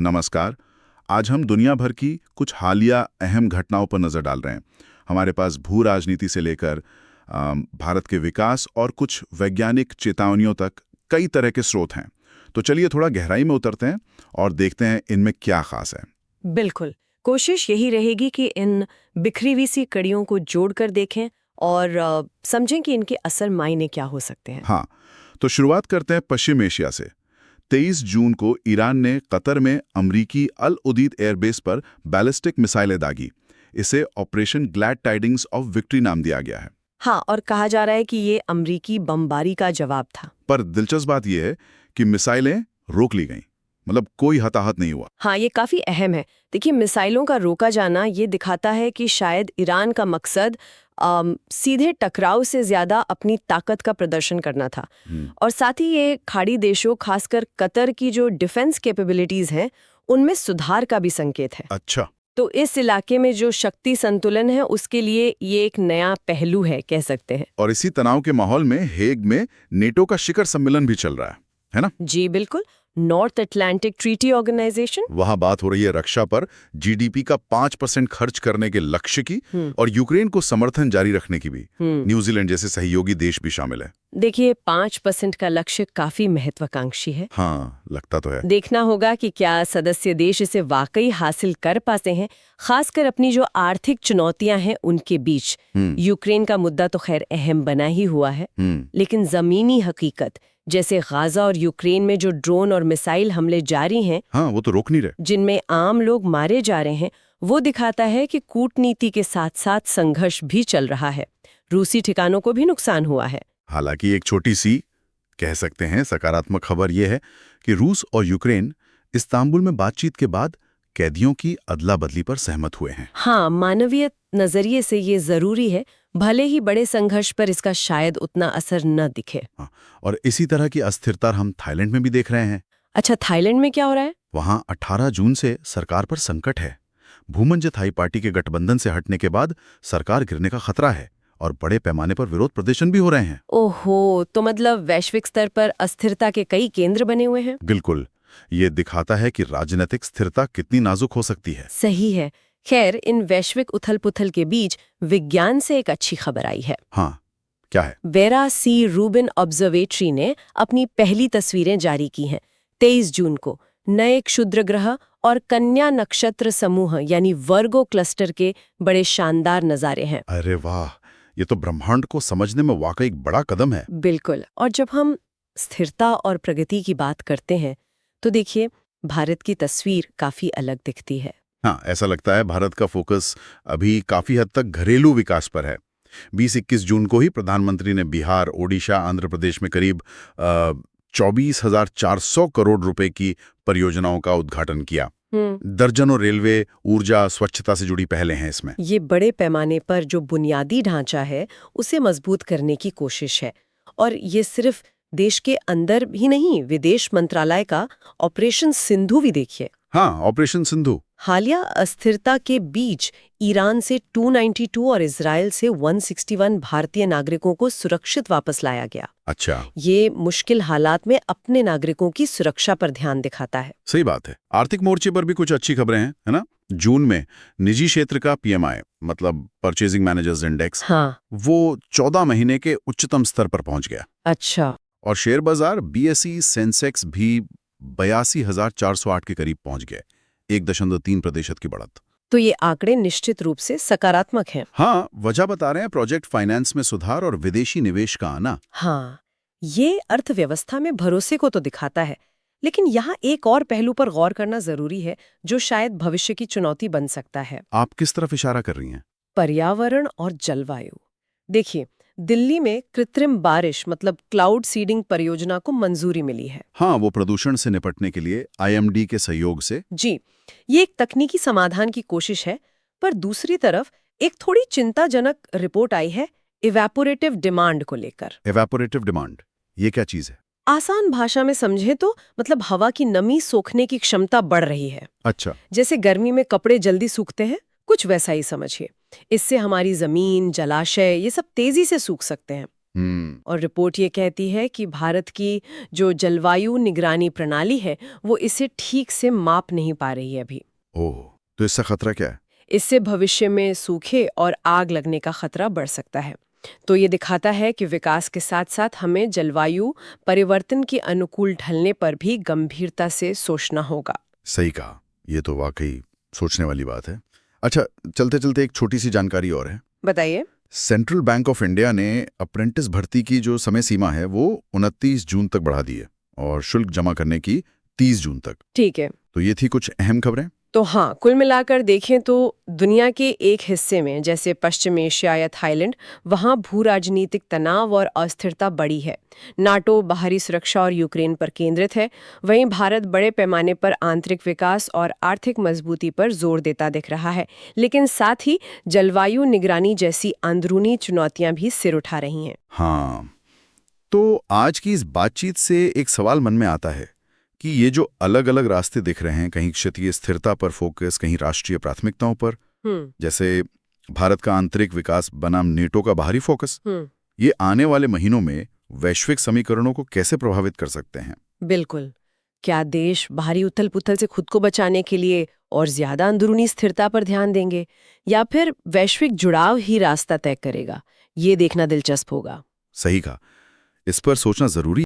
नमस्कार। आज हम दुनिया भर की कुछ हालिया अहम घटनाओं पर नज़र डाल रहे हैं। हमारे पास भू राजनीति से लेकर भारत के विकास और कुछ वैज्ञानिक चेतावनियों तक कई तरह के स्रोत हैं। तो चलिए थोड़ा गहराई में उतरते हैं और देखते हैं इनमें क्या खास है। बिल्कुल। कोशिश यही रहेगी कि इन बिखरी हुई सी कड़ियों को जोड़कर देखें और समझें कि इनके असल मायने क्या हो सकते हैं। हाँ, तो शुरुआत करते हैं पश्चिम एशिया से। 23 जून को ईरान ने कतर में अमरीकी अल उदीद एयरबेस पर बैलिस्टिक मिसाइलें दागी। इसे operation glad tidings of victory नाम दिया गया है। हाँ, और कहा जा रहा है कि ये अमरीकी बमबारी का जवाब था। पर दिलचस्प बात यह है कि मिसाइलें रोक ली गईं, मतलब कोई हताहत नहीं हुआ। हाँ, ये काफी अहम है। देखिए, मिसाइलों का रोका जाना ये दिखाता है कि शायद ईरान का मकसद सीधे टकराव से ज्यादा अपनी ताकत का प्रदर्शन करना था। और साथ ही ये खाड़ी देशों, खासकर कतर की जो डिफेंस कैपेबिलिटीज हैं, उनमें सुधार का भी संकेत है। अच्छा। तो इस इलाके में जो शक्ति संतुलन है, उसके लिए ये एक नया पहलू है, कह सकते हैं। और इसी तनाव के माहौल में हेग में नेटो का शिखर सम्मेलन भी चल रहा है ना? जी बिल्कुल। North Atlantic Treaty Organization. वहां बात हो रही है रक्षा पर जीडीपी का 5% खर्च करने के लक्ष्य की और यूक्रेन को समर्थन जारी रखने की भी। न्यूजीलैंड जैसे सहयोगी देश भी शामिल है। देखिए, 5% का लक्ष्य काफी महत्वाकांक्षी है। हाँ, लगता तो है। देखना होगा कि क्या सदस्य देश इसे वाकई हासिल कर पाते हैं, खासकर अपनी जो आर्थिक चुनौतियां हैं उनके बीच। यूक्रेन का मुद्दा तो खैर अहम बना ही हुआ है, लेकिन जमीनी हकीकत जैसे गाजा और यूक्रेन में जो ड्रोन और मिसाइल हमले जारी हैं, हाँ, वो तो रोक नहीं रहे, जिनमें आम लोग मारे जा रहे हैं, वो दिखाता है कि कूटनीति के साथ साथ संघर्ष भी चल रहा है। रूसी ठिकानों को भी नुकसान हुआ है। हालांकि एक छोटी सी कह सकते हैं सकारात्मक खबर यह है कि रूस और यूक्रेन इस्तांबुल में बातचीत के बाद कैदियों की अदला बदली पर सहमत हुए हैं। हाँ, मानवीय नजरिए से ये जरूरी है, भले ही बड़े संघर्ष पर इसका शायद उतना असर न दिखे। हाँ, और इसी तरह की अस्थिरता हम थाईलैंड में भी देख रहे हैं। अच्छा, थाईलैंड में क्या हो रहा है? वहां 18 जून से सरकार पर संकट है। भूमंज थाई पार्टी के गठबंधन से हटने के बाद सरकार गिरने का खतरा है और बड़े पैमाने पर विरोध प्रदर्शन भी हो रहे हैं। ओहो, तो मतलब वैश्विक स्तर पर अस्थिरता के कई केंद्र बने हुए हैं। बिल्कुल, ये दिखाता है कि राजनीतिक स्थिरता कितनी नाजुक हो सकती है। सही है। खैर, इन वैश्विक उथल-पुथल के बीच विज्ञान से एक अच्छी खबर आई है। हाँ, क्या है? वेरा सी रूबिन ऑब्जर्वेटरी ने अपनी पहली तस्वीरें जारी की हैं 23 जून को। नए क्षुद्र ग्रह और कन्या नक्षत्र समूह यानी वर्गो क्लस्टर के बड़े शानदार नज़ारे हैं। अरे वाह, ये तो ब्रह्मांड को समझने में वाकई एक बड़ा कदम है। बिल्कुल। और जब हम स्थिरता और प्रगति की बात करते हैं, तो देखिए, भारत की तस्वीर काफी अलग दिखती है। हाँ, ऐसा लगता है भारत का फोकस अभी काफी हद तक घरेलू विकास पर है। 20-21 जून को ही प्रधानमंत्री ने बिहार, ओडिशा, आंध्र प्रदेश में करीब 24,400 करोड़ रुपए की परियोजनाओं का उद्घाटन किया। दर्जनों रेलवे, ऊर्जा, स्वच्छता से जुड़ी पहलें हैं इसमें। ये बड़े पैमाने पर जो बुनियादी ढांचा है, उसे मजबूत करने की कोशिश है। और ये सिर्फ देश के अंदर ही नहीं, विदेश मंत्रालय का ऑपरेशन सिंधु भी देखिए। हाँ, ऑपरेशन सिंधु। हालिया अस्थिरता के बीच ईरान से 292 और इजराइल से 161 भारतीय नागरिकों को सुरक्षित वापस लाया गया। अच्छा, ये मुश्किल हालात में अपने नागरिकों की सुरक्षा पर ध्यान दिखाता है। सही बात है। आर्थिक मोर्चे पर भी कुछ अच्छी खबरें हैं, है ना? जून में निजी क्षेत्र का पीएमआई, मतलब परचेजिंग मैनेजर्स इंडेक्स, हाँ, वो 14 महीने के उच्चतम स्तर पर पहुंच गया। अच्छा। और शेयर बाजार बीएसई सेंसेक्स भी 82,408 के करीब पहुंच गए। 1.3% की बढ़त। तो ये आंकड़े निश्चित रूप से सकारात्मक हैं। हाँ, वजह बता रहे हैं प्रोजेक्ट फाइनेंस में सुधार और विदेशी निवेश का आना। हाँ, ये अर्थव्यवस्था में भरोसे को तो दिखाता है, लेकिन यहाँ एक और पहलू पर गौर करना जरूरी है, जो शायद भविष्य की चुनौती बन सकता है। आप किस तरफ इशारा कर रही हैं? पर्यावरण और जलवायु। देखिए, दिल्ली में कृत्रिम बारिश मतलब क्लाउड सीडिंग परियोजना को मंजूरी मिली है। हाँ, वो प्रदूषण से निपटने के लिए आईएमडी के सहयोग से। जी, ये एक तकनीकी समाधान की कोशिश है, पर दूसरी तरफ एक थोड़ी चिंताजनक रिपोर्ट आई है इवेपोरेटिव डिमांड को लेकर। इवेपोरेटिव डिमांड, ये क्या चीज है? आसान भाषा में समझे तो मतलब हवा की नमी सोखने की क्षमता बढ़ रही है। अच्छा। जैसे गर्मी में कपड़े जल्दी सूखते हैं, कुछ वैसा ही समझिए। इससे हमारी जमीन, जलाशय ये सब तेजी से सूख सकते हैं। और रिपोर्ट ये कहती है कि भारत की जो जलवायु निगरानी प्रणाली है वो इसे ठीक से माप नहीं पा रही है अभी। ओह, तो इससे खतरा क्या है? इससे भविष्य में सूखे और आग लगने का खतरा बढ़ सकता है। तो ये दिखाता है कि विकास के साथ साथ हमें जलवायु परिवर्तन के अनुकूल ढलने पर भी गंभीरता से सोचना होगा। सही कहा, ये तो वाकई सोचने वाली बात है। अच्छा, चलते चलते एक छोटी सी जानकारी और है। बताइए। सेंट्रल बैंक ऑफ इंडिया ने अप्रेंटिस भर्ती की जो समय सीमा है वो 29 जून तक बढ़ा दी है और शुल्क जमा करने की 30 जून तक। ठीक है। तो ये थी कुछ अहम खबरें। तो हाँ, कुल मिलाकर देखें तो दुनिया के एक हिस्से में जैसे पश्चिम एशिया या थाईलैंड, वहाँ भू राजनीतिक तनाव और अस्थिरता बड़ी है। नाटो बाहरी सुरक्षा और यूक्रेन पर केंद्रित है। वहीं भारत बड़े पैमाने पर आंतरिक विकास और आर्थिक मजबूती पर जोर देता दिख रहा है, लेकिन साथ ही जलवायु निगरानी जैसी अंदरूनी चुनौतियां भी सिर उठा रही हैं। हाँ, तो आज की इस बातचीत से एक सवाल मन में आता है कि ये जो अलग अलग रास्ते दिख रहे हैं, कहीं क्षेत्रीय स्थिरता पर फोकस, कहीं राष्ट्रीय प्राथमिकताओं पर, जैसे भारत का आंतरिक विकास बनाम नेटो का बाहरी फोकस, ये आने वाले महीनों में वैश्विक समीकरणों को कैसे प्रभावित कर सकते हैं? बिल्कुल। क्या देश बाहरी उथल पुथल से खुद को बचाने के लिए और ज्यादा अंदरूनी स्थिरता पर ध्यान देंगे, या फिर वैश्विक जुड़ाव ही रास्ता तय करेगा? ये देखना दिलचस्प होगा। सही कहा, इस पर सोचना जरूरी